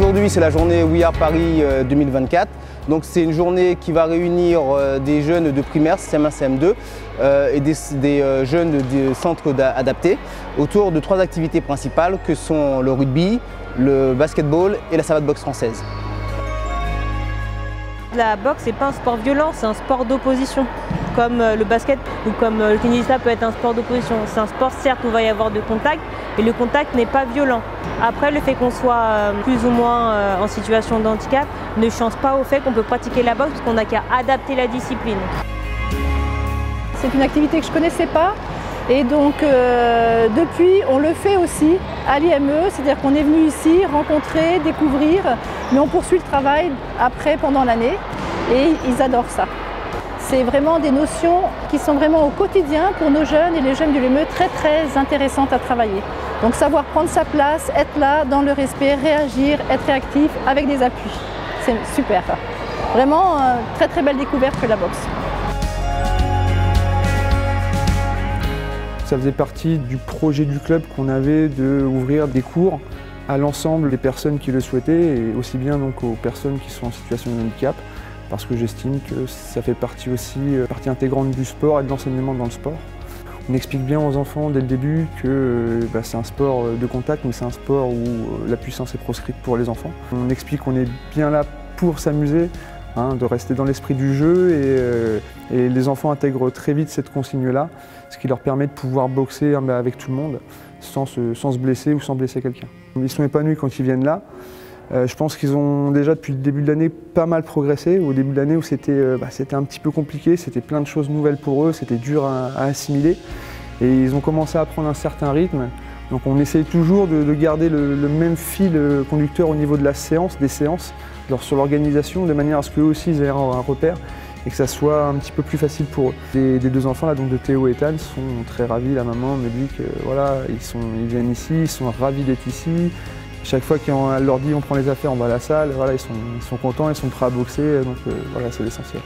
Aujourd'hui, c'est la journée We Are Paris 2024. Donc c'est une journée qui va réunir des jeunes de primaire, CM1, CM2 et des jeunes des centres adaptés autour de 3 activités principales que sont le rugby, le basketball et la savate boxe française. La boxe, c'est pas un sport violent, c'est un sport d'opposition. Comme le basket ou comme le tennis, ça peut être un sport d'opposition. C'est un sport, certes, où il va y avoir de contact, mais le contact n'est pas violent. Après, le fait qu'on soit plus ou moins en situation de handicap ne change pas au fait qu'on peut pratiquer la boxe parce qu'on n'a qu'à adapter la discipline. C'est une activité que je ne connaissais pas et donc depuis, on le fait aussi à l'IME, c'est-à-dire qu'on est venu ici rencontrer, découvrir, mais on poursuit le travail après, pendant l'année et ils adorent ça. C'est vraiment des notions qui sont vraiment au quotidien pour nos jeunes et les jeunes de l'IME très intéressantes à travailler. Donc savoir prendre sa place, être là dans le respect, réagir, être réactif avec des appuis. C'est super. Vraiment très belle découverte que la boxe. Ça faisait partie du projet du club qu'on avait d'ouvrir des cours à l'ensemble des personnes qui le souhaitaient et aussi bien donc aux personnes qui sont en situation de handicap parce que j'estime que ça fait partie aussi, partie intégrante du sport et de l'enseignement dans le sport. On explique bien aux enfants dès le début que c'est un sport de contact mais c'est un sport où la puissance est proscrite pour les enfants. On explique qu'on est bien là pour s'amuser, de rester dans l'esprit du jeu et les enfants intègrent très vite cette consigne-là, ce qui leur permet de pouvoir boxer avec tout le monde sans se blesser ou sans blesser quelqu'un. Ils sont épanouis quand ils viennent là. Je pense qu'ils ont déjà depuis le début de l'année pas mal progressé. Au début de l'année où c'était un petit peu compliqué, c'était plein de choses nouvelles pour eux, c'était dur à assimiler et ils ont commencé à prendre un certain rythme. Donc on essaye toujours de garder le même fil conducteur au niveau de la séance, des séances, sur l'organisation, de manière à ce qu'eux aussi ils aient un repère et que ça soit un petit peu plus facile pour eux. Les 2 enfants là, donc de Théo et Ethan, sont très ravis. La maman me dit que voilà, ils viennent ici, ils sont ravis d'être ici. Chaque fois qu'elle leur dit on prend les affaires, on va à la salle, voilà, ils sont contents, ils sont prêts à boxer, donc voilà, c'est l'essentiel.